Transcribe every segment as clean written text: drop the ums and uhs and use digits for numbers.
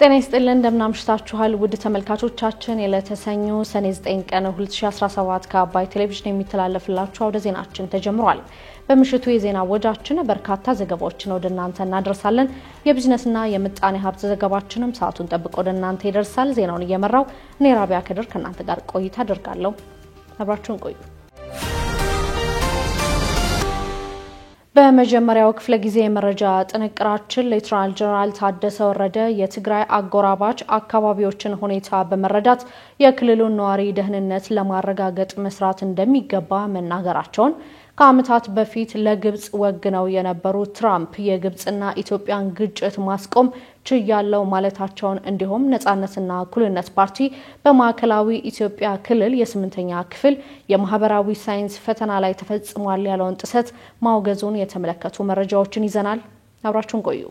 ጤና ይስጥልን እንደምናምሽታችኋል ውድ ተመልካቾቻችን የለተሰኙ ሰኔ 9 ቀን 2017 ከአባይ ቴሌቪዥን የሚተላለፍላችሁ አውደ ዜናችን ተጀምሯል። በምሽቱ የዜና ወጃችን በርካታ ዘገባዎችን ወደ እናንተ እናደርሳለን። የቢዝነስና የምጣኔ ሀብት ዘገባችንም ሰዓቱን ጠብቆ ወደ እናንተ ይደርሳል። ዜናውን እየመራው እኔ ራቢያ ከድር ከእናንተ ጋር ቆይታ አደርጋለሁ። አብራችሁን ቆዩ። በመጀመሪያው ክፍለ ጊዜ መረጃ ጥንቅራችን ሌተናል ጀነራል ታደሰ ወረደ የትግራይ አጎራባች አካባቢዎችን ሁኔታ በመረዳት የክልሉን ነዋሪ ደህንነት ለማረጋገጥ መስራት እንደሚገባ መናገራቸውን ከዓመታት በፊት ለግብጽ ወግነው የነበሩ ትራምፕ የግብጽና ኢትዮጵያን ግጭት ማስቆም ችያለው ማለታቸውን እንዲሁም ነጻነትና እኩልነት ፓርቲ በማዕከላዊ ኢትዮጵያ ክልል የ8ኛ ክፍል የማህበራዊ ሳይንስ ፈተና ላይ ተፈጽሟል ያለውን ጥሰት ማውገዙን የተመለከቱ መረጃዎችን ይዘናል። አብራችሁን ቆዩ።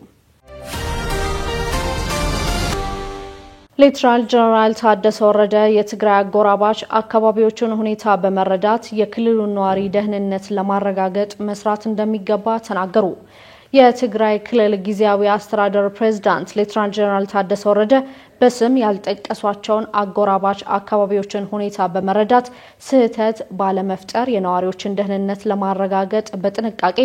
ሌተናል ጀነራል ታደሰ ወረደ የትግራይ አጎራባች አካባቢዎችን ሁኔታ በመረዳት የክልሉን ነዋሪ ደህንነት ለማረጋገጥ መስራት እንደሚገባ ተናገሩ። የትግራይ ክልል ጊዜያዊ አስተዳደር ፕሬዝዳንት ሌተናል ጀነራል ታደሰ ወረደ በስም ያልጠቀሷቸውን አጎራባች አካባቢዎችን ሁኔታ በመረዳት ስህተት ባለመፍጠር የነዋሪዎችን ደህንነት ለማረጋገጥ በጥንቃቄ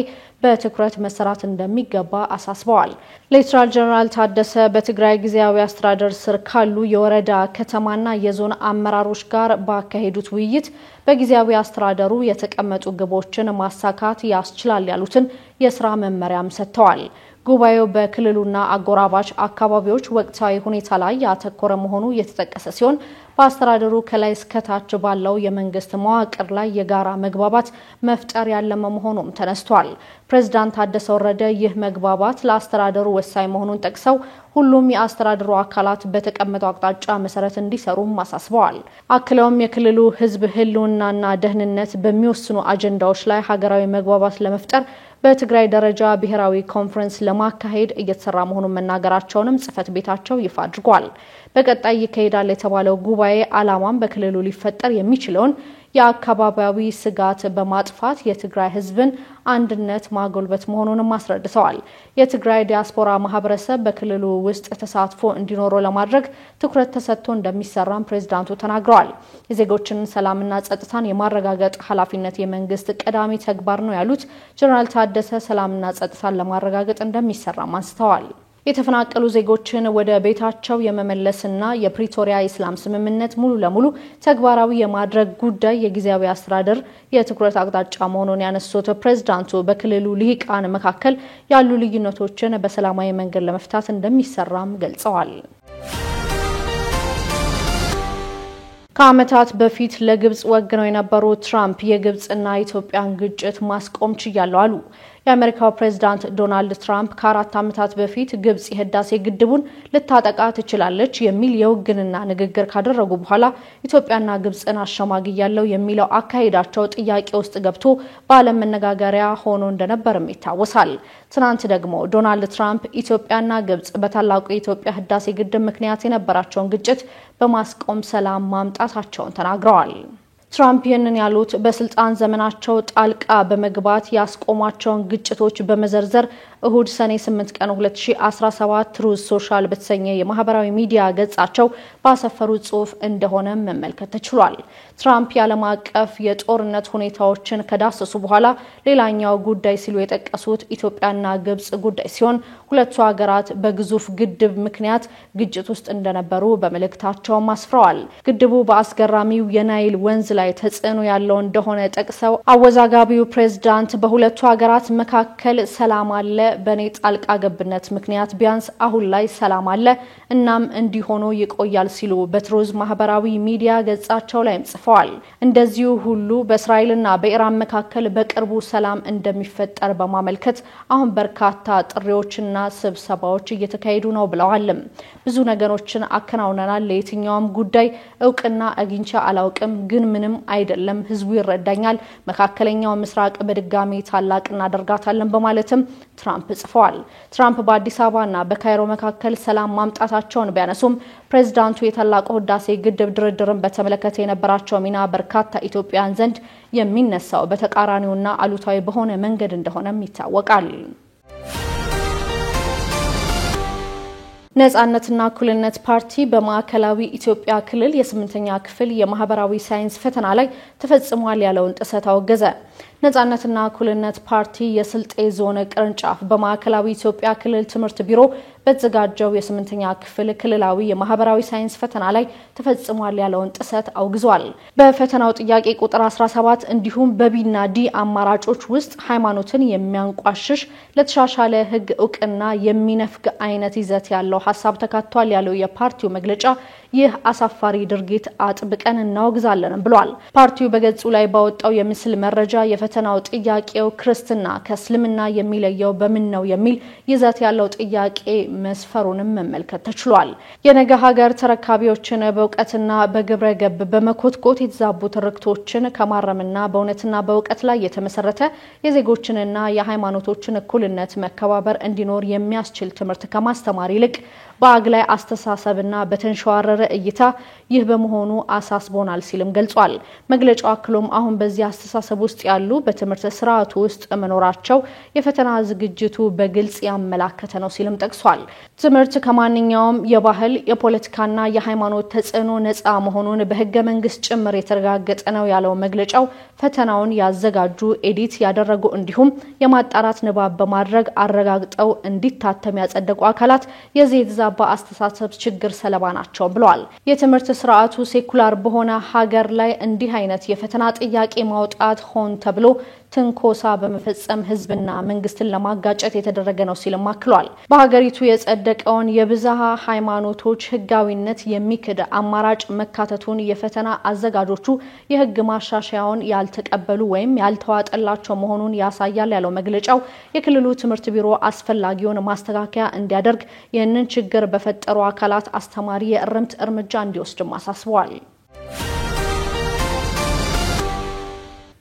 በትኩረት መሰራት እንደሚገባ አሳስበዋል። ሌተናል ጀነራል ታደሰ በትግራይ ጊዜያዊ አስተዳደር ስር ካሉ የወረዳ ከተማና የዞን አመራሮች ጋር ባካሄዱት ውይይት በጊዜያዊ አስተዳደሩ የተቀመጡ ግቦችን ማሳካት ያስችላል ያሉትን የሥራ መመሪያም ሰጥተዋል። ጉባኤው በክልሉና አጎራባች አካባቢዎች ወቅታዊ ሁኔታ ላይ ያተኮረ መሆኑ የተጠቀሰ ሲሆን በአስተዳደሩ ከላይ እስከ ታች ባለው የመንግስት መዋቅር ላይ የጋራ መግባባት መፍጠር ያለመ መሆኑም ተነስቷል። ፕሬዝዳንት ታደሰ ወረደ ይህ መግባባት ለአስተዳደሩ ወሳኝ መሆኑን ጠቅሰው ሁሉም የአስተዳደሩ አካላት በተቀመጠው አቅጣጫ መሰረት እንዲሰሩም አሳስበዋል። አክለውም የክልሉ ህዝብ ህልውናና ደህንነት በሚወስኑ አጀንዳዎች ላይ ሀገራዊ መግባባት ለመፍጠር በትግራይ ደረጃ ብሔራዊ ኮንፈረንስ ለማካሄድ እየተሰራ መሆኑን መናገራቸውንም ጽፈት ቤታቸው ይፋ አድርጓል። በቀጣይ ይካሄዳል የተባለው ጉባኤ ዓላማም በክልሉ ሊፈጠር የሚችለውን የአካባቢያዊ ስጋት በማጥፋት የትግራይ ህዝብን አንድነት ማጎልበት መሆኑንም አስረድተዋል። የትግራይ ዲያስፖራ ማህበረሰብ በክልሉ ውስጥ ተሳትፎ እንዲኖረው ለማድረግ ትኩረት ተሰጥቶ እንደሚሰራም ፕሬዝዳንቱ ተናግረዋል። የዜጎችን ሰላምና ጸጥታን የማረጋገጥ ኃላፊነት የመንግስት ቀዳሚ ተግባር ነው ያሉት ጀነራል ታደሰ ሰላምና ጸጥታን ለማረጋገጥ እንደሚሰራም አንስተዋል። የተፈናቀሉ ዜጎችን ወደ ቤታቸው የመመለስና የፕሪቶሪያ ኢስላም ስምምነት ሙሉ ለሙሉ ተግባራዊ የማድረግ ጉዳይ የጊዜያዊ አስተዳደር የትኩረት አቅጣጫ መሆኑን ያነሱት ፕሬዝዳንቱ በክልሉ ልሂቃን መካከል ያሉ ልዩነቶችን በሰላማዊ መንገድ ለመፍታት እንደሚሰራም ገልጸዋል። ከዓመታት በፊት ለግብጽ ወግነው የነበሩ ትራምፕ የግብጽና ኢትዮጵያን ግጭት ማስቆም ችያለው አሉ። የአሜሪካው ፕሬዝዳንት ዶናልድ ትራምፕ ከ4 ዓመታት በፊት ግብጽ የህዳሴ ግድቡን ልታጠቃ ትችላለች የሚል የውግንና ንግግር ካደረጉ በኋላ ኢትዮጵያና ግብጽን አሸማግያለው የሚለው አካሄዳቸው ጥያቄ ውስጥ ገብቶ በዓለም መነጋገሪያ ሆኖ እንደነበርም ይታወሳል። ትናንት ደግሞ ዶናልድ ትራምፕ ኢትዮጵያና ግብጽ በታላቁ የኢትዮጵያ ህዳሴ ግድብ ምክንያት የነበራቸውን ግጭት በማስቆም ሰላም ማምጣታቸውን ተናግረዋል። ትራምፕ ይህንን ያሉት በስልጣን ዘመናቸው ጣልቃ በመግባት ያስቆሟቸውን ግጭቶች በመዘርዘር እሁድ ሰኔ 8 ቀን 2017 ትሩዝ ሶሻል በተሰኘ የማህበራዊ ሚዲያ ገጻቸው ባሰፈሩት ጽሑፍ እንደሆነ መመልከት ተችሏል። ትራምፕ የዓለም አቀፍ የጦርነት ሁኔታዎችን ከዳሰሱ በኋላ ሌላኛው ጉዳይ ሲሉ የጠቀሱት ኢትዮጵያና ግብጽ ጉዳይ ሲሆን ሁለቱ ሀገራት በግዙፍ ግድብ ምክንያት ግጭት ውስጥ እንደነበሩ በመልእክታቸው አስፍረዋል። ግድቡ በአስገራሚው የናይል ወንዝ ላይ ተጽዕኖ ያለው እንደሆነ ጠቅሰው አወዛጋቢው ፕሬዝዳንት በሁለቱ ሀገራት መካከል ሰላም አለ፣ በኔ ጣልቃ ገብነት ምክንያት ቢያንስ አሁን ላይ ሰላም አለ፣ እናም እንዲሆኑ ይቆያል ሲሉ በትሩዝ ማህበራዊ ሚዲያ ገጻቸው ላይ ጽፈዋል። እንደዚሁ ሁሉ በእስራኤልና በኢራን መካከል በቅርቡ ሰላም እንደሚፈጠር በማመልከት አሁን በርካታ ጥሪዎችና ስብሰባዎች እየተካሄዱ ነው ብለዋል። ብዙ ነገሮችን አከናውነናል፣ ለየትኛውም ጉዳይ እውቅና አግኝቼ አላውቅም፣ ግን ምንም አይደለም፣ ህዝቡ ይረዳኛል፣ መካከለኛው ምስራቅ በድጋሚ ታላቅ እናደርጋታለን በማለትም ትራምፕ ጽፈዋል። ትራምፕ በአዲስ አበባና በካይሮ መካከል ሰላም ማምጣታቸውን ቢያነሱም ፕሬዝዳንቱ የታላቁ ህዳሴ ግድብ ድርድርን በተመለከተ የነበራቸው ሚና በርካታ ኢትዮጵያውያን ዘንድ የሚነሳው በተቃራኒውና አሉታዊ በሆነ መንገድ እንደሆነም ይታወቃል። ነጻነትና እኩልነት ፓርቲ በማዕከላዊ ኢትዮጵያ ክልል የ8ኛ ክፍል የማህበራዊ ሳይንስ ፈተና ላይ ተፈጽሟል ያለውን ጥሰት አወገዘ። ነጻነትና እኩልነት ፓርቲ የስልጤ ዞን ቅርንጫፍ በማዕከላዊ ኢትዮጵያ ክልል ትምህርት ቢሮ በተዘጋጀው የ8ኛ ክፍል ክልላዊ የማህበራዊ ሳይንስ ፈተና ላይ ተፈጽሟል ያለውን ጥሰት አውግዟል። በፈተናው ጥያቄ ቁጥር 17 እንዲሁም በቢና ዲ አማራጮች ውስጥ ሃይማኖትን የሚያንቋሽሽ ለተሻሻለ ህግ ዕውቅና የሚነፍግ አይነት ይዘት ያለው ሐሳብ ተካቷል ያለው የፓርቲው መግለጫ ይህ አሳፋሪ ድርጊት አጥብቀን እናወግዛለን ብሏል። ፓርቲው በገጹ ላይ ባወጣው የምስል መረጃ የፈተናው ጥያቄው ክርስትና ከእስልምና የሚለየው በምን ነው የሚል ይዘት ያለው ጥያቄ መስፈሩንም መመልከት ተችሏል። የነገ ሀገር ተረካቢዎችን በእውቀትና በግብረ ገብ በመኮትኮት የተዛቡ ትርክቶችን ከማረምና በእውነትና በእውቀት ላይ የተመሰረተ የዜጎችንና የሃይማኖቶችን እኩልነት መከባበር እንዲኖር የሚያስችል ትምህርት ከማስተማር ይልቅ በአግላይ አስተሳሰብና በተንሸዋረረ እይታ ይህ በመሆኑ አሳስቦናል ሲልም ገልጿል። መግለጫው አክሎም አሁን በዚህ አስተሳሰብ ውስጥ ያሉ በትምህርት ስርዓቱ ውስጥ መኖራቸው የፈተና ዝግጅቱ በግልጽ ያመላከተ ነው ሲልም ጠቅሷል። ትምህርት ከማንኛውም የባህል የፖለቲካና የሃይማኖት ተጽዕኖ ነፃ መሆኑን በህገ መንግስት ጭምር የተረጋገጠ ነው ያለው መግለጫው ፈተናውን ያዘጋጁ ኤዲት ያደረጉ እንዲሁም የማጣራት ንባብ በማድረግ አረጋግጠው እንዲታተም ያጸደቁ አካላት የዚህ በአስተሳሰብ ችግር ሰለባ ናቸው ብለዋል። የትምህርት ስርዓቱ ሴኩላር በሆነ ሀገር ላይ እንዲህ አይነት የፈተና ጥያቄ ማውጣት ሆን ተብሎ ትንኮሳ በመፈጸም ህዝብና መንግስትን ለማጋጨት የተደረገ ነው ሲልም አክሏል። በሀገሪቱ የጸደቀውን የብዝሃ ሃይማኖቶች ህጋዊነት የሚክድ አማራጭ መካተቱን የፈተና አዘጋጆቹ የህግ ማሻሻያውን ያልተቀበሉ ወይም ያልተዋጠላቸው መሆኑን ያሳያል ያለው መግለጫው የክልሉ ትምህርት ቢሮ አስፈላጊውን ማስተካከያ እንዲያደርግ ይህንን ችግር በፈጠሩ አካላት አስተማሪ የእርምት እርምጃ እንዲወስድም አሳስቧል።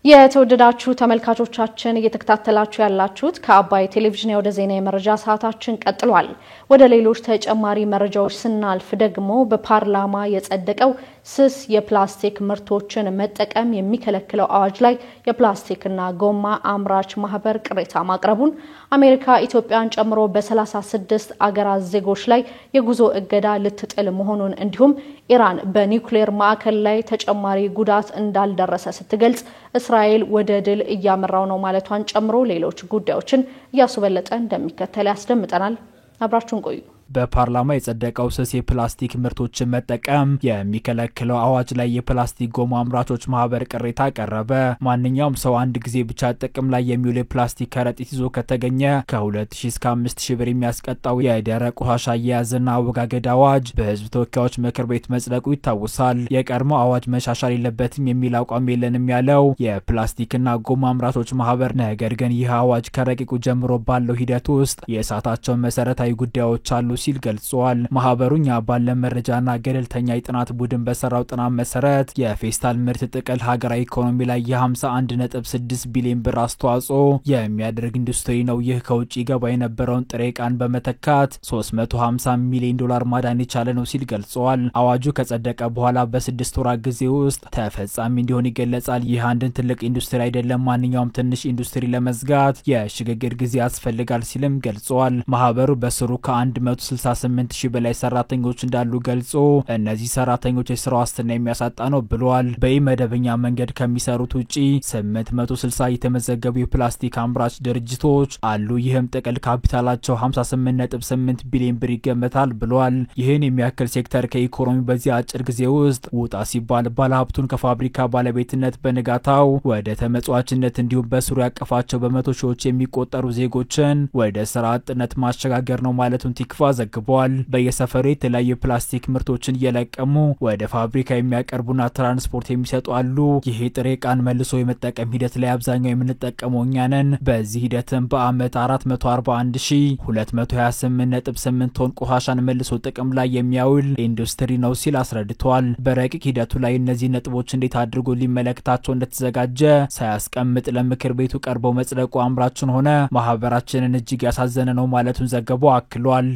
የተወደዳችሁ ተመልካቾቻችን እየተከታተላችሁ ያላችሁት ከአባይ ቴሌቪዥን ወደ ዜና የመረጃ ሰዓታችን ቀጥሏል። ወደ ሌሎች ተጨማሪ መረጃዎች ስናልፍ ደግሞ በፓርላማ የጸደቀው ስስ የፕላስቲክ ምርቶችን መጠቀም የሚከለክለው አዋጅ ላይ የፕላስቲክና ጎማ አምራች ማህበር ቅሬታ ማቅረቡን፣ አሜሪካ ኢትዮጵያን ጨምሮ በ36 አገራት ዜጎች ላይ የጉዞ እገዳ ልትጥል መሆኑን እንዲሁም ኢራን በኒውክሌር ማዕከል ላይ ተጨማሪ ጉዳት እንዳልደረሰ ስትገልጽ እስራኤል ወደ ድል እያመራው ነው ማለቷን ጨምሮ ሌሎች ጉዳዮችን እያሱበለጠ እንደሚከተል ያስደምጠናል። አብራችሁን ቆዩ። በፓርላማ የጸደቀው ስስ የፕላስቲክ ምርቶችን መጠቀም የሚከለክለው አዋጅ ላይ የፕላስቲክ ጎማ አምራቾች ማህበር ቅሬታ ቀረበ። ማንኛውም ሰው አንድ ጊዜ ብቻ ጥቅም ላይ የሚውል የፕላስቲክ ከረጢት ይዞ ከተገኘ ከ2000 እስከ 5000 ብር የሚያስቀጣው የደረቅ ቆሻሻ አያያዝና አወጋገድ አዋጅ በህዝብ ተወካዮች ምክር ቤት መጽደቁ ይታወሳል። የቀድሞ አዋጅ መሻሻል የለበትም የሚል አቋም የለንም ያለው የፕላስቲክና ጎማ አምራቾች ማህበር፣ ነገር ግን ይህ አዋጅ ከረቂቁ ጀምሮ ባለው ሂደት ውስጥ የሳታቸው መሰረታዊ ጉዳዮች አሉ ሲል ገልጿል። ማህበሩኛ ባለ መረጃና ገለልተኛ የጥናት ቡድን በሰራው ጥናት መሰረት የፌስታል ምርት ጥቅል ሀገራዊ ኢኮኖሚ ላይ የ51.6 ቢሊዮን ብር አስተዋጽኦ የሚያደርግ ኢንዱስትሪ ነው። ይህ ከውጭ ገባ የነበረውን ጥሬ ዕቃን በመተካት 350 ሚሊዮን ዶላር ማዳን የቻለ ነው ሲል ገልጿል። አዋጁ ከጸደቀ በኋላ በ6 ወራት ጊዜ ውስጥ ተፈጻሚ እንዲሆን ይገለጻል። ይህ አንድን ትልቅ ኢንዱስትሪ አይደለም፣ ማንኛውም ትንሽ ኢንዱስትሪ ለመዝጋት የሽግግር ጊዜ ያስፈልጋል ሲልም ገልጿል። ማህበሩ በስሩ ከ168,000 በላይ ሰራተኞች እንዳሉ ገልጾ እነዚህ ሰራተኞች የስራ ዋስትና የሚያሳጣ ነው ብለዋል። በመደበኛ መንገድ ከሚሰሩት ውጪ 860 የተመዘገቡ የፕላስቲክ አምራች ድርጅቶች አሉ። ይህም ጥቅል ካፒታላቸው 58.8 ቢሊዮን ብር ይገመታል ብለዋል። ይህን የሚያክል ሴክተር ከኢኮኖሚ በዚህ አጭር ጊዜ ውስጥ ውጣ ሲባል ባለሀብቱን ከፋብሪካ ባለቤትነት በንጋታው ወደ ተመጽዋችነት እንዲሁም በስሩ ያቀፋቸው በመቶ ሺዎች የሚቆጠሩ ዜጎችን ወደ ስራ አጥነት ማሸጋገር ነው ማለቱን ቲክቫ ዘግቧል። በየሰፈሩ የተለያዩ ፕላስቲክ ምርቶችን እየለቀሙ ወደ ፋብሪካ የሚያቀርቡና ትራንስፖርት የሚሰጡ አሉ። ይሄ ጥሬ ዕቃን መልሶ የመጠቀም ሂደት ላይ አብዛኛው የምንጠቀመው እኛ ነን። በዚህ ሂደትም በአመት 441,228.8 ቶን ቆሻሻን መልሶ ጥቅም ላይ የሚያውል ኢንዱስትሪ ነው ሲል አስረድቷል። በረቂቅ ሂደቱ ላይ እነዚህ ነጥቦች እንዴት አድርጎ ሊመለከታቸው እንደተዘጋጀ ሳያስቀምጥ ለምክር ቤቱ ቀርበው መጽደቁ አምራችን ሆነ ማህበራችንን እጅግ ያሳዘነ ነው ማለቱን ዘገባው አክሏል።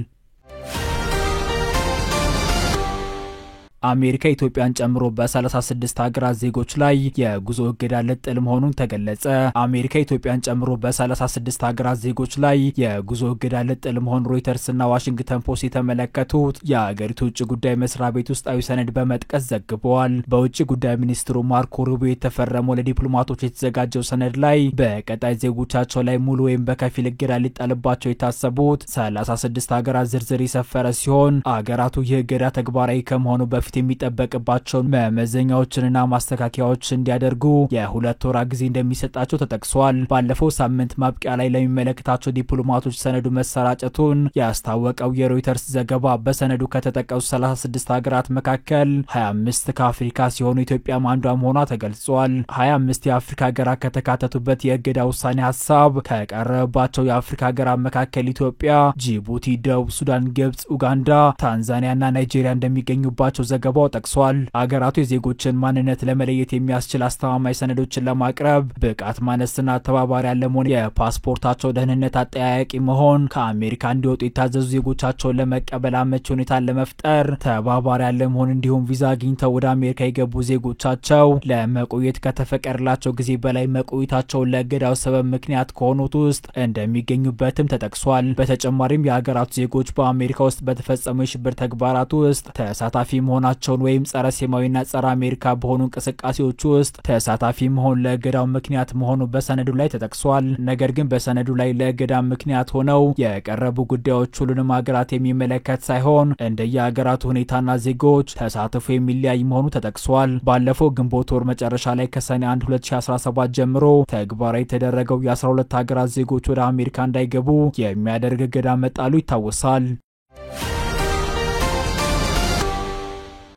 አሜሪካ ኢትዮጵያን ጨምሮ በ36 ሀገራት ዜጎች ላይ የጉዞ እገዳ ልጥል መሆኑን ተገለጸ። አሜሪካ ኢትዮጵያን ጨምሮ በ36 ሀገራት ዜጎች ላይ የጉዞ እገዳ ልጥል መሆኑን ሮይተርስና ዋሽንግተን ፖስት የተመለከቱት የአገሪቱ ውጭ ጉዳይ መስሪያ ቤት ውስጣዊ ሰነድ በመጥቀስ ዘግበዋል። በውጭ ጉዳይ ሚኒስትሩ ማርኮ ሩቢዮ የተፈረመው ለዲፕሎማቶች የተዘጋጀው ሰነድ ላይ በቀጣይ ዜጎቻቸው ላይ ሙሉ ወይም በከፊል እገዳ ሊጣልባቸው የታሰቡት 36 ሀገራት ዝርዝር የሰፈረ ሲሆን አገራቱ የእገዳ ተግባራዊ ከመሆኑ በፊት የሚጠበቅባቸውን መመዘኛዎችንና ማስተካከያዎች እንዲያደርጉ የ2 ወራት ጊዜ እንደሚሰጣቸው ተጠቅሷል። ባለፈው ሳምንት ማብቂያ ላይ ለሚመለከታቸው ዲፕሎማቶች ሰነዱ መሰራጨቱን ያስታወቀው የሮይተርስ ዘገባ በሰነዱ ከተጠቀሱ 36 ሀገራት መካከል 25 ከአፍሪካ ሲሆኑ ኢትዮጵያም አንዷ መሆኗ ተገልጿል። 25 የአፍሪካ ሀገራት ከተካተቱበት የእገዳ ውሳኔ ሐሳብ ከቀረበባቸው የአፍሪካ ሀገራት መካከል ኢትዮጵያ፣ ጂቡቲ፣ ደቡብ ሱዳን፣ ግብጽ፣ ኡጋንዳ፣ ታንዛኒያና ናይጄሪያ እንደሚገኙባቸው ዘገባው ጠቅሷል። አገራቱ የዜጎችን ማንነት ለመለየት የሚያስችል አስተማማኝ ሰነዶችን ለማቅረብ ብቃት ማነስና ተባባሪ ያለመሆን፣ የፓስፖርታቸው ደህንነት አጠያያቂ መሆን፣ ከአሜሪካ እንዲወጡ የታዘዙ ዜጎቻቸውን ለመቀበል አመቺ ሁኔታን ለመፍጠር ተባባሪ ያለመሆን እንዲሁም ቪዛ አግኝተው ወደ አሜሪካ የገቡ ዜጎቻቸው ለመቆየት ከተፈቀደላቸው ጊዜ በላይ መቆየታቸውን ለእገዳው ሰበብ ምክንያት ከሆኑት ውስጥ እንደሚገኙበትም ተጠቅሷል። በተጨማሪም የሀገራቱ ዜጎች በአሜሪካ ውስጥ በተፈጸሙ የሽብር ተግባራት ውስጥ ተሳታፊ መሆናቸውን ወይም ጸረ ሴማዊና ጸረ አሜሪካ በሆኑ እንቅስቃሴዎች ውስጥ ተሳታፊ መሆን ለእገዳው ምክንያት መሆኑ በሰነዱ ላይ ተጠቅሷል። ነገር ግን በሰነዱ ላይ ለእገዳ ምክንያት ሆነው የቀረቡ ጉዳዮች ሁሉንም ሀገራት የሚመለከት ሳይሆን እንደየሀገራቱ ሁኔታና ዜጎች ተሳትፎ የሚለያይ መሆኑ ተጠቅሷል። ባለፈው ግንቦት ወር መጨረሻ ላይ ከሰኔ 1 2017 ጀምሮ ተግባራዊ የተደረገው የ12 ሀገራት ዜጎች ወደ አሜሪካ እንዳይገቡ የሚያደርግ እገዳ መጣሉ ይታወሳል።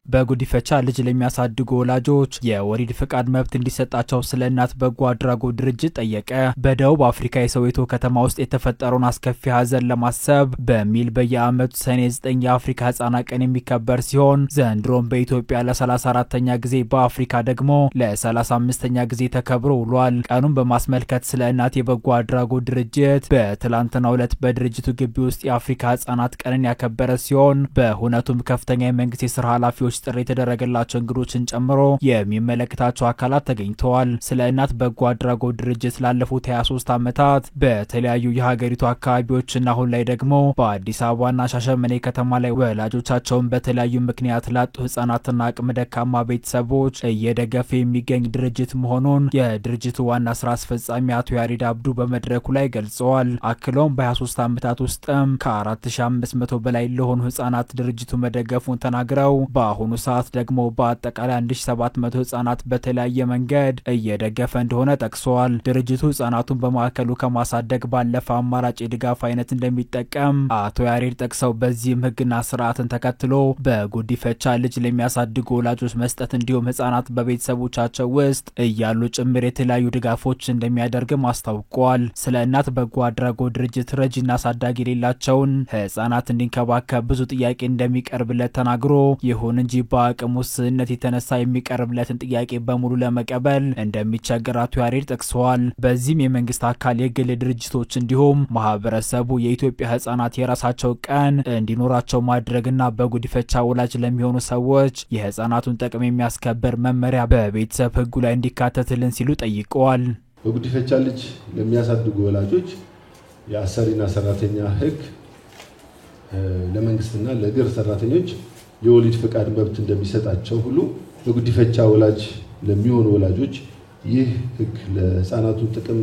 በጉዲፈቻ ልጅ ለሚያሳድጉ ወላጆች የወሊድ ፍቃድ መብት እንዲሰጣቸው ስለ እናት በጎ አድራጎት ድርጅት ጠየቀ። በደቡብ አፍሪካ የሶዌቶ ከተማ ውስጥ የተፈጠረውን አስከፊ ሐዘን ለማሰብ በሚል በየዓመቱ ሰኔ 9 የአፍሪካ ህጻናት ቀን የሚከበር ሲሆን ዘንድሮም በኢትዮጵያ ለ34ኛ ጊዜ በአፍሪካ ደግሞ ለ35ኛ ጊዜ ተከብሮ ውሏል። ቀኑን በማስመልከት ስለ እናት የበጎ አድራጎት ድርጅት በትላንትናው ዕለት በድርጅቱ ግቢ ውስጥ የአፍሪካ ህጻናት ቀንን ያከበረ ሲሆን በሁነቱም ከፍተኛ የመንግስት የሥራ ኃላፊዎች ጥሪ የተደረገላቸው እንግዶችን ጨምሮ የሚመለከታቸው አካላት ተገኝተዋል። ስለ እናት በጎ አድራጎት ድርጅት ላለፉት 23 ዓመታት በተለያዩ የሀገሪቱ አካባቢዎችና አሁን ላይ ደግሞ በአዲስ አበባና ሻሸመኔ ከተማ ላይ ወላጆቻቸውን በተለያዩ ምክንያት ላጡ ህጻናትና አቅመ ደካማ ቤተሰቦች እየደገፈ የሚገኝ ድርጅት መሆኑን የድርጅቱ ዋና ስራ አስፈጻሚ አቶ ያሬድ አብዱ በመድረኩ ላይ ገልጸዋል። አክለውም በ23 ዓመታት ውስጥም ከ4500 በላይ ለሆኑ ህጻናት ድርጅቱ መደገፉን ተናግረው በአሁኑ ሰዓት ደግሞ በአጠቃላይ 1700 ህጻናት በተለያየ መንገድ እየደገፈ እንደሆነ ጠቅሰዋል። ድርጅቱ ህጻናቱን በማዕከሉ ከማሳደግ ባለፈ አማራጭ የድጋፍ አይነት እንደሚጠቀም አቶ ያሬድ ጠቅሰው በዚህም ህግና ስርዓትን ተከትሎ በጉዲፈቻ ልጅ ለሚያሳድጉ ወላጆች መስጠት እንዲሁም ህጻናት በቤተሰቦቻቸው ውስጥ እያሉ ጭምር የተለያዩ ድጋፎች እንደሚያደርግም አስታውቀዋል። ስለ እናት በጎ አድራጎት ድርጅት ረጂና አሳዳጊ የሌላቸውን ህጻናት እንዲንከባከብ ብዙ ጥያቄ እንደሚቀርብለት ተናግሮ ይሁን እንጂ በአቅም ውስንነት የተነሳ የሚቀርብለትን ጥያቄ በሙሉ ለመቀበል እንደሚቸገር አቶ ያሬድ ጠቅሰዋል። በዚህም የመንግስት አካል የግል ድርጅቶች እንዲሁም ማህበረሰቡ የኢትዮጵያ ህጻናት የራሳቸው ቀን እንዲኖራቸው ማድረግና በጉዲፈቻ ወላጅ ለሚሆኑ ሰዎች የህጻናቱን ጥቅም የሚያስከብር መመሪያ በቤተሰብ ህጉ ላይ እንዲካተትልን ሲሉ ጠይቀዋል። በጉዲፈቻ ልጅ ለሚያሳድጉ ወላጆች የአሰሪና ሰራተኛ ህግ ለመንግስትና ለግል ሰራተኞች የወሊድ ፍቃድ መብት እንደሚሰጣቸው ሁሉ በጉዲፈቻ ወላጅ ለሚሆኑ ወላጆች ይህ ህግ ለህፃናቱ ጥቅም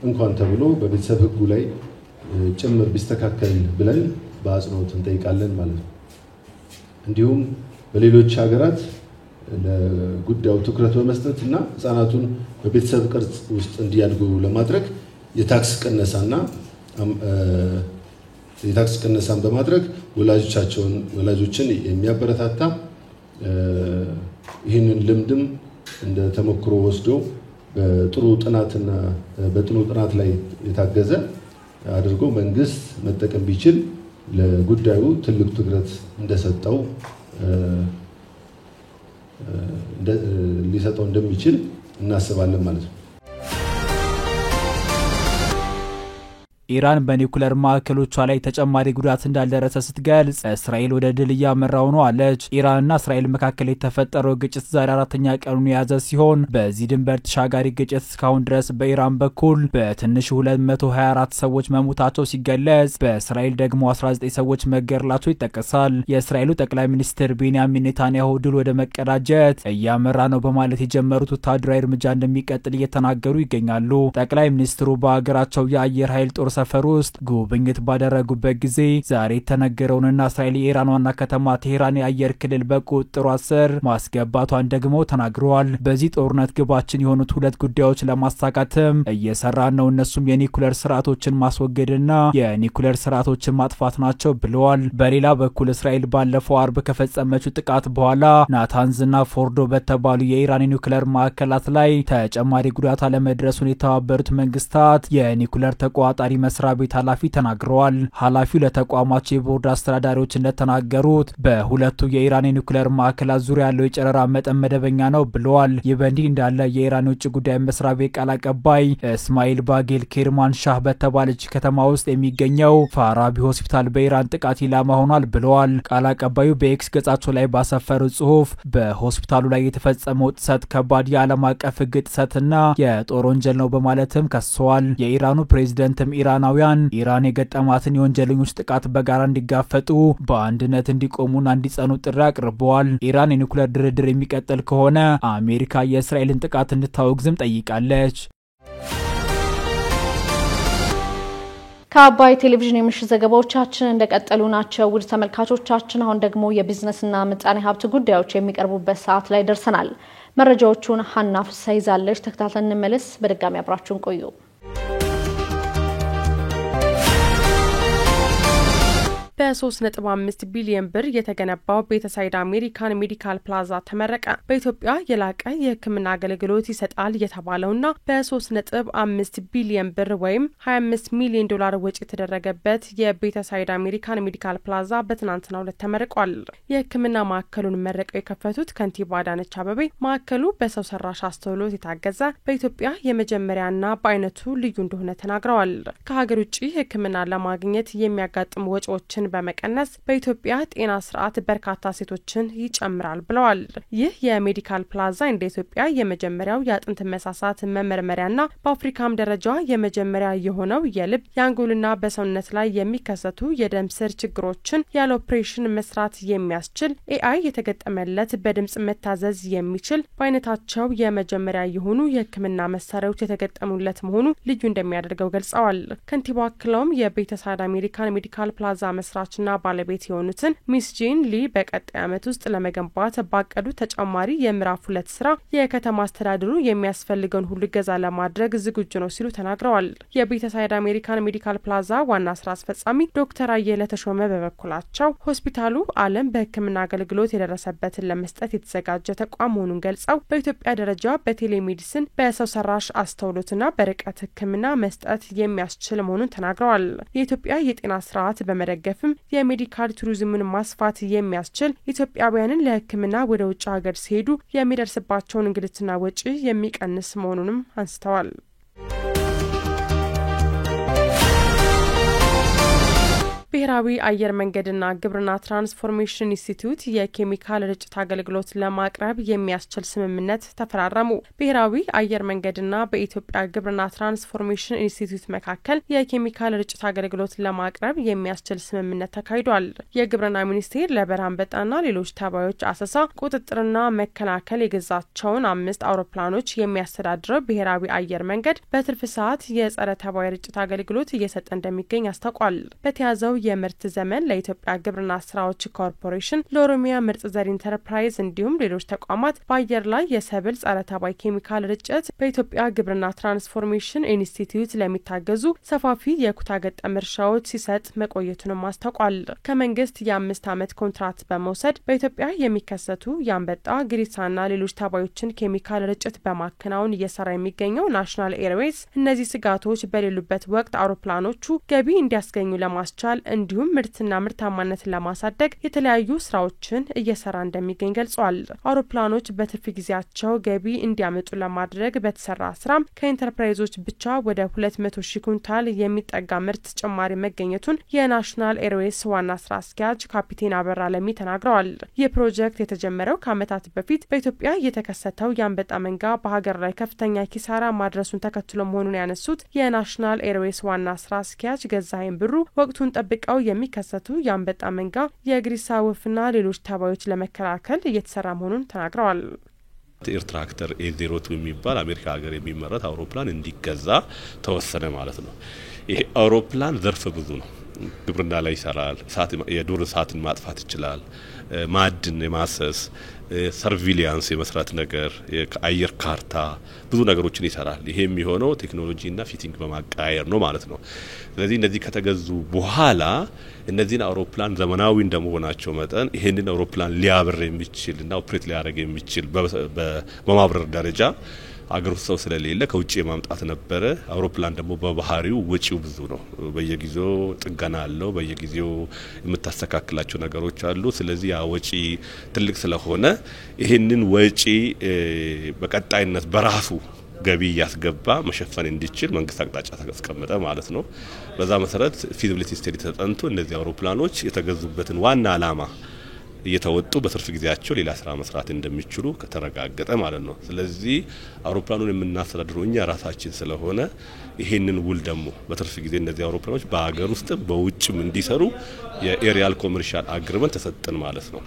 እንኳን ተብሎ በቤተሰብ ህጉ ላይ ጭምር ቢስተካከል ብለን በአጽንኦት እንጠይቃለን ማለት ነው። እንዲሁም በሌሎች ሀገራት ለጉዳዩ ትኩረት በመስጠትና ህፃናቱን በቤተሰብ ቅርጽ ውስጥ እንዲያድጉ ለማድረግ የታክስ ቅነሳን በማድረግ ወላጆችን የሚያበረታታ ይህንን ልምድም እንደ ተሞክሮ ወስዶ በጥሩ ጥናት ላይ የታገዘ አድርጎ መንግስት መጠቀም ቢችል ለጉዳዩ ትልቅ ትኩረት እንደሰጠው ሊሰጠው እንደሚችል እናስባለን ማለት ነው። ኢራን በኒውክሌር ማዕከሎቿ ላይ ተጨማሪ ጉዳት እንዳልደረሰ ስትገልጽ እስራኤል ወደ ድል እያመራው ነው አለች። ኢራንና እስራኤል መካከል የተፈጠረው ግጭት ዛሬ 4ኛ ቀኑን የያዘ ሲሆን በዚህ ድንበር ተሻጋሪ ግጭት እስካሁን ድረስ በኢራን በኩል በትንሹ 224 ሰዎች መሞታቸው ሲገለጽ በእስራኤል ደግሞ 19 ሰዎች መገደላቸው ይጠቀሳል። የእስራኤሉ ጠቅላይ ሚኒስትር ቤንያሚን ኔታንያሁ ድል ወደ መቀዳጀት እያመራ ነው በማለት የጀመሩት ወታደራዊ እርምጃ እንደሚቀጥል እየተናገሩ ይገኛሉ። ጠቅላይ ሚኒስትሩ በአገራቸው የአየር ኃይል ጦር ሰፈር ውስጥ ጉብኝት ባደረጉበት ጊዜ ዛሬ የተነገረውንና እስራኤል የኢራን ዋና ከተማ ቴህራን የአየር ክልል በቁጥጥሯ ስር ማስገባቷን ደግሞ ተናግረዋል። በዚህ ጦርነት ግባችን የሆኑት ሁለት ጉዳዮች ለማሳካትም እየሰራን ነው፣ እነሱም የኒኩሌር ስርዓቶችን ማስወገድና የኒኩሌር ስርዓቶችን ማጥፋት ናቸው ብለዋል። በሌላ በኩል እስራኤል ባለፈው አርብ ከፈጸመችው ጥቃት በኋላ ናታንዝና ፎርዶ በተባሉ የኢራን ኒኩሌር ማዕከላት ላይ ተጨማሪ ጉዳት አለመድረሱን የተባበሩት መንግስታት የኒኩሌር ተቆጣጣሪ መስሪያ ቤት ኃላፊ ተናግረዋል። ኃላፊው ለተቋማቸው የቦርድ አስተዳዳሪዎች እንደተናገሩት በሁለቱ የኢራን ኒኩሌር ማዕከላት ዙሪያ ያለው የጨረራ መጠን መደበኛ ነው ብለዋል። ይህ በእንዲህ እንዳለ የኢራን ውጭ ጉዳይ መስሪያ ቤት ቃል አቀባይ እስማኤል ባጌል ኬርማንሻህ በተባለች ከተማ ውስጥ የሚገኘው ፋራቢ ሆስፒታል በኢራን ጥቃት ኢላማ ሆኗል ብለዋል። ቃል አቀባዩ በኤክስ ገጻቸው ላይ ባሰፈሩት ጽሑፍ በሆስፒታሉ ላይ የተፈጸመው ጥሰት ከባድ የዓለም አቀፍ ሕግ ጥሰትና የጦር ወንጀል ነው በማለትም ከሰዋል። የኢራኑ ፕሬዝዳንትም ኢራናውያን ኢራን የገጠማትን የወንጀለኞች ጥቃት በጋራ እንዲጋፈጡ በአንድነት እንዲቆሙና እንዲጸኑ ጥሪ አቅርበዋል። ኢራን የኒኩሌር ድርድር የሚቀጥል ከሆነ አሜሪካ የእስራኤልን ጥቃት እንድታወግዝም ጠይቃለች። ከአባይ ቴሌቪዥን የምሽት ዘገባዎቻችን እንደቀጠሉ ናቸው። ውድ ተመልካቾቻችን አሁን ደግሞ የቢዝነስና ምጣኔ ሀብት ጉዳዮች የሚቀርቡበት ሰዓት ላይ ደርሰናል። መረጃዎቹን ሀና ፍስሐ ይዛለች። ተከታትለን እንመለስ። በድጋሚ አብራችሁን ቆዩ። በ3.5 ቢሊዮን ብር የተገነባው ቤተሳይዳ አሜሪካን ሜዲካል ፕላዛ ተመረቀ። በኢትዮጵያ የላቀ የሕክምና አገልግሎት ይሰጣል የተባለውና በ3.5 ቢሊዮን ብር ወይም 25 ሚሊዮን ዶላር ወጪ የተደረገበት የቤተሳይዳ አሜሪካን ሜዲካል ፕላዛ በትናንትናው ዕለት ተመርቋል። የሕክምና ማዕከሉን መረቀው የከፈቱት ከንቲባ አዳነች አቤቤ ማዕከሉ በሰው ሰራሽ አስተውሎት የታገዘ በኢትዮጵያ የመጀመሪያና በአይነቱ ልዩ እንደሆነ ተናግረዋል። ከሀገር ውጭ ሕክምና ለማግኘት የሚያጋጥሙ ወጪዎችን በመቀነስ በኢትዮጵያ ጤና ስርዓት በርካታ ሴቶችን ይጨምራል ብለዋል። ይህ የሜዲካል ፕላዛ እንደ ኢትዮጵያ የመጀመሪያው የአጥንት መሳሳት መመርመሪያና በአፍሪካም ደረጃ የመጀመሪያ የሆነው የልብ የአንጎልና በሰውነት ላይ የሚከሰቱ የደም ስር ችግሮችን ያለ ኦፕሬሽን መስራት የሚያስችል ኤአይ የተገጠመለት በድምጽ መታዘዝ የሚችል በአይነታቸው የመጀመሪያ የሆኑ የሕክምና መሳሪያዎች የተገጠሙለት መሆኑ ልዩ እንደሚያደርገው ገልጸዋል። ከንቲባው አክለውም የቤተሳይዳ አሜሪካን ሜዲካል ፕላዛ መስራችና ባለቤት የሆኑትን ሚስ ጄን ሊ በቀጣይ ዓመት ውስጥ ለመገንባት ባቀዱ ተጨማሪ የምዕራፍ 2 ስራ የከተማ አስተዳደሩ የሚያስፈልገውን ሁሉ ገዛ ለማድረግ ዝግጁ ነው ሲሉ ተናግረዋል። የቤተሳይዳ አሜሪካን ሜዲካል ፕላዛ ዋና ስራ አስፈጻሚ ዶክተር አየለ ተሾመ በበኩላቸው ሆስፒታሉ ዓለም በሕክምና አገልግሎት የደረሰበትን ለመስጠት የተዘጋጀ ተቋም መሆኑን ገልጸው በኢትዮጵያ ደረጃ በቴሌሜዲሲን በሰው ሰራሽ አስተውሎትና በርቀት ሕክምና መስጠት የሚያስችል መሆኑን ተናግረዋል። የኢትዮጵያ የጤና ስርዓት በመደገፍም የሜዲካል ቱሪዝምን ማስፋት የሚያስችል ኢትዮጵያውያንን ለሕክምና ወደ ውጭ ሀገር ሲሄዱ የሚደርስባቸውን እንግልትና ወጪ የሚቀንስ መሆኑንም አንስተዋል። ብሔራዊ አየር መንገድና ግብርና ትራንስፎርሜሽን ኢንስቲትዩት የኬሚካል ርጭት አገልግሎት ለማቅረብ የሚያስችል ስምምነት ተፈራረሙ። ብሔራዊ አየር መንገድና በኢትዮጵያ ግብርና ትራንስፎርሜሽን ኢንስቲትዩት መካከል የኬሚካል ርጭት አገልግሎት ለማቅረብ የሚያስችል ስምምነት ተካሂዷል። የግብርና ሚኒስቴር ለበረሃ አንበጣና ሌሎች ተባዮች አሰሳ ቁጥጥርና መከላከል የገዛቸውን 5 አውሮፕላኖች የሚያስተዳድረው ብሔራዊ አየር መንገድ በትርፍ ሰዓት የጸረ ተባይ ርጭት አገልግሎት እየሰጠ እንደሚገኝ አስታውቋል። በተያዘው የምርት ዘመን ለኢትዮጵያ ግብርና ስራዎች ኮርፖሬሽን፣ ለኦሮሚያ ምርጥ ዘር ኢንተርፕራይዝ እንዲሁም ሌሎች ተቋማት በአየር ላይ የሰብል ጸረ ተባይ ኬሚካል ርጭት በኢትዮጵያ ግብርና ትራንስፎርሜሽን ኢንስቲትዩት ለሚታገዙ ሰፋፊ የኩታ ገጠም እርሻዎች ሲሰጥ መቆየቱንም አስታውቋል። ከመንግስት የ5 ዓመት ኮንትራት በመውሰድ በኢትዮጵያ የሚከሰቱ የአንበጣ ግሪሳና ሌሎች ተባዮችን ኬሚካል ርጭት በማከናወን እየሰራ የሚገኘው ናሽናል ኤርዌይስ እነዚህ ስጋቶች በሌሉበት ወቅት አውሮፕላኖቹ ገቢ እንዲያስገኙ ለማስቻል እንዲሁም ምርትና ምርታማነትን ለማሳደግ የተለያዩ ስራዎችን እየሰራ እንደሚገኝ ገልጿል። አውሮፕላኖች በትርፍ ጊዜያቸው ገቢ እንዲያመጡ ለማድረግ በተሰራ ስራም ከኢንተርፕራይዞች ብቻ ወደ 200,000 ኩንታል የሚጠጋ ምርት ጭማሪ መገኘቱን የናሽናል ኤርዌይስ ዋና ስራ አስኪያጅ ካፒቴን አበራ ለሚ ተናግረዋል። ይህ ፕሮጀክት የተጀመረው ከዓመታት በፊት በኢትዮጵያ የተከሰተው የአንበጣ መንጋ በሀገር ላይ ከፍተኛ ኪሳራ ማድረሱን ተከትሎ መሆኑን ያነሱት የናሽናል ኤርዌይስ ዋና ስራ አስኪያጅ ገዛኸኝ ብሩ ወቅቱን ጠብቀው የሚከሰቱ የአንበጣ መንጋ፣ የግሪሳ ወፍና ሌሎች ተባዮች ለመከላከል እየተሰራ መሆኑን ተናግረዋል። ኤር ትራክተር A02 የሚባል አሜሪካ ሀገር የሚመረት አውሮፕላን እንዲገዛ ተወሰነ ማለት ነው። ይሄ አውሮፕላን ዘርፈ ብዙ ነው። ግብርና ላይ ይሰራል፣ የዱር እሳትን ማጥፋት ይችላል፣ ማዕድን የማሰስ ሰርቪሊያንስ የመስራት ነገር፣ የአየር ካርታ ብዙ ነገሮችን ይሰራል። ይሄ የሚሆነው ቴክኖሎጂና ፊቲንግ በማቀያየር ነው ማለት ነው። ስለዚህ እነዚህ ከተገዙ በኋላ እነዚህን አውሮፕላን ዘመናዊ እንደመሆናቸው መጠን ይሄንን አውሮፕላን ሊያብር የሚችልና ኦፕሬት ሊያደርግ የሚችል በማብረር ደረጃ አገር ውስጥ ሰው ስለሌለ ከውጭ ማምጣት ነበረ። አውሮፕላን ደግሞ በባህሪው ወጪው ብዙ ነው። በየጊዜው ጥገና አለው፣ በየጊዜው የምታስተካክላቸው ነገሮች አሉ። ስለዚህ ያ ወጪ ትልቅ ስለሆነ ይሄንን ወጪ በቀጣይነት በራሱ ገቢ ያስገባ መሸፈን እንዲችል መንግስት አቅጣጫ ተቀመጠ ማለት ነው። በዛ መሰረት ፊዚቢሊቲ ስቴዲ ተጠንቶ እነዚህ አውሮፕላኖች የተገዙበትን ዋና ዓላማ እየተወጡ በትርፍ ጊዜያቸው ሌላ ስራ መስራት እንደሚችሉ ከተረጋገጠ ማለት ነው። ስለዚህ አውሮፕላኑን የምናስተዳድረው እኛ ራሳችን ስለሆነ ይሄንን ውል ደግሞ በትርፍ ጊዜ እነዚህ አውሮፕላኖች በአገር ውስጥ በውጭም እንዲሰሩ የኤሪያል ኮመርሻል አግሪመንት ተሰጠን ማለት ነው።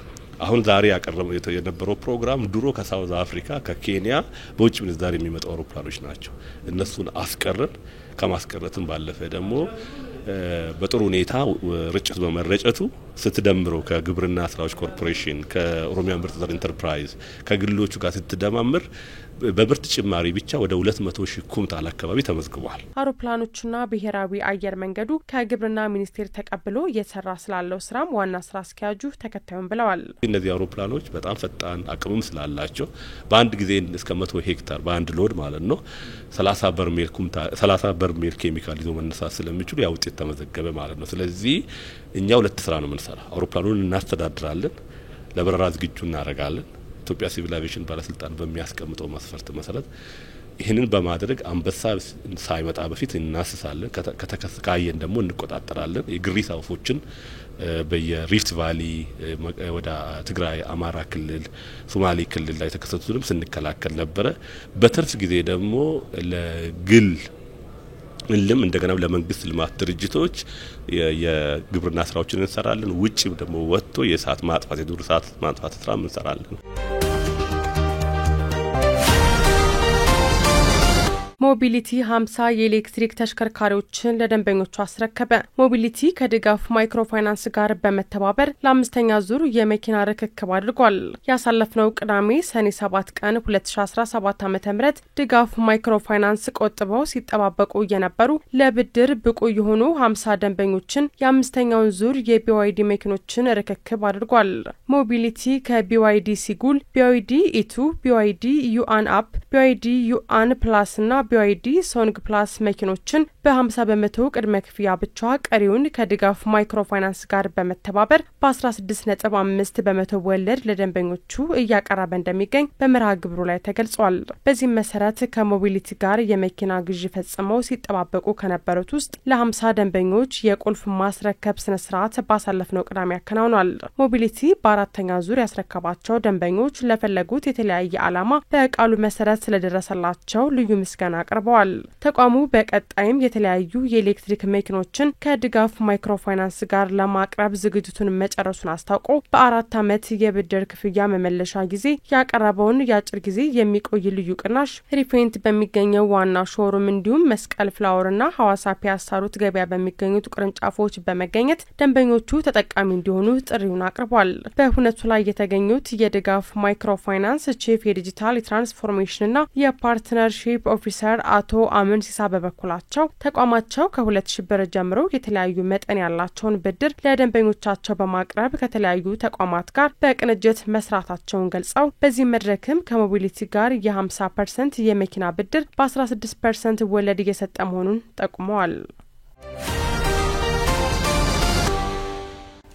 አሁን ዛሬ ያቀረበው የነበረው ፕሮግራም ድሮ ከሳውዝ አፍሪካ ከኬንያ በውጭ ምንዛሪ የሚመጡ አውሮፕላኖች ናቸው። እነሱን አስቀረን። ከማስቀረትም ባለፈ ደግሞ በጥሩ ሁኔታ ርጭት በመረጨቱ ስትደምረው ከግብርና ስራዎች ኮርፖሬሽን ከኦሮሚያ ምርጥ ዘር ኢንተርፕራይዝ ከግሎቹ ጋር ስትደማምር በምርት ጭማሪ ብቻ ወደ 200,000 ኩንታል አካባቢ ተመዝግቧል። አውሮፕላኖቹና ብሔራዊ አየር መንገዱ ከግብርና ሚኒስቴር ተቀብሎ እየሰራ ስላለው ስራም ዋና ስራ አስኪያጁ ተከታዩን ብለዋል። እነዚህ አውሮፕላኖች በጣም ፈጣን አቅምም ስላላቸው በአንድ ጊዜ እስከ 100 ሄክታር በአንድ ሎድ ማለት ነው 30 በርሜል ኬሚካል ይዞ መነሳት ስለሚችሉ ያ ውጤት ተመዘገበ ማለት ነው። ስለዚህ እኛ ሁለት ስራ ነው የምንሰራ። አውሮፕላኑን እናስተዳድራለን፣ ለበረራ ዝግጁ እናደርጋለን። ኢትዮጵያ ሲቪል አቪዬሽን ባለስልጣን በሚያስቀምጠው መስፈርት መሰረት ይህንን በማድረግ አንበሳ ሳይመጣ በፊት እናስሳለን። ከተከስካየን ደግሞ እንቆጣጠራለን። የግሪሳ ወፎችን በየሪፍት ቫሊ ወደ ትግራይ፣ አማራ ክልል፣ ሶማሌ ክልል ላይ ተከሰቱንም ስንከላከል ነበረ። በትርፍ ጊዜ ደግሞ ለግል እንደገና ለመንግስት ልማት ድርጅቶች የግብርና ስራዎችን እንሰራለን። ውጪም ደግሞ ወጥቶ የእሳት ማጥፋት የዱር እሳት ማጥፋት ስራ እንሰራለን። ሞቢሊቲ 50 የኤሌክትሪክ ተሽከርካሪዎችን ለደንበኞቹ አስረከበ። ሞቢሊቲ ከድጋፍ ማይክሮ ፋይናንስ ጋር በመተባበር ለአምስተኛ ዙር የመኪና ርክክብ አድርጓል። ያሳለፍነው ቅዳሜ ሰኔ 7 ቀን 2017 ዓ.ም ድጋፍ ማይክሮ ፋይናንስ ቆጥበው ሲጠባበቁ የነበሩ ለብድር ብቁ የሆኑ 50 ደንበኞችን የአምስተኛውን ዙር የቢዋይዲ መኪኖችን ርክክብ አድርጓል። ሞቢሊቲ ከቢዋይዲ ሲጉል፣ ቢዋይዲ ኢቱ፣ ቢዋይዲ ዩአን አፕ፣ ቢዋይዲ ዩአን ፕላስ እና ቢዋይዲ ሶንግ ፕላስ መኪኖችን በ50 በመቶ ቅድመ ክፍያ ብቻ ቀሪውን ከድጋፍ ማይክሮ ፋይናንስ ጋር በመተባበር በ16.5 በመቶ ወለድ ለደንበኞቹ እያቀረበ እንደሚገኝ በመርሃ ግብሩ ላይ ተገልጿል። በዚህም መሰረት ከሞቢሊቲ ጋር የመኪና ግዢ ፈጽመው ሲጠባበቁ ከነበሩት ውስጥ ለ50 ደንበኞች የቁልፍ ማስረከብ ስነ ስርዓት ባሳለፍነው ቅዳሜ ያከናውኗል። ሞቢሊቲ በአራተኛ ዙር ያስረከባቸው ደንበኞች ለፈለጉት የተለያየ ዓላማ በቃሉ መሰረት ስለደረሰላቸው ልዩ ምስጋና አቅርበዋል። ተቋሙ በቀጣይም የተለያዩ የኤሌክትሪክ መኪኖችን ከድጋፍ ማይክሮ ፋይናንስ ጋር ለማቅረብ ዝግጅቱን መጨረሱን አስታውቆ በ4 ዓመት የብድር ክፍያ መመለሻ ጊዜ ያቀረበውን የአጭር ጊዜ የሚቆይ ልዩ ቅናሽ ሪፌንት በሚገኘው ዋና ሾሩም እንዲሁም መስቀል ፍላወርና ሐዋሳ ፒያሳ ሩት ገበያ በሚገኙት ቅርንጫፎች በመገኘት ደንበኞቹ ተጠቃሚ እንዲሆኑ ጥሪውን አቅርቧል። በሁነቱ ላይ የተገኙት የድጋፍ ማይክሮ ፋይናንስ ቺፍ የዲጂታል ትራንስፎርሜሽንና የፓርትነርሺፕ ኦፊሰር አቶ አመን ሲሳ በበኩላቸው ተቋማቸው ከ2,000 ብር ጀምሮ የተለያዩ መጠን ያላቸውን ብድር ለደንበኞቻቸው በማቅረብ ከተለያዩ ተቋማት ጋር በቅንጅት መስራታቸውን ገልጸው በዚህ መድረክም ከሞቢሊቲ ጋር የ50% የመኪና ብድር በ16% ወለድ እየሰጠ መሆኑን ጠቁመዋል።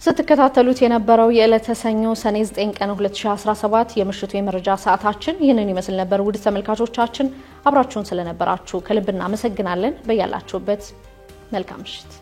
ስትከታተሉት የነበረው የዕለተ ሰኞ ሰኔ 9 ቀን 2017 የምሽቱ የመረጃ ሰዓታችን ይህንን ይመስል ነበር። ውድ ተመልካቾቻችን አብራችሁን ስለነበራችሁ ከልብ እናመሰግናለን። በያላችሁበት መልካም ምሽት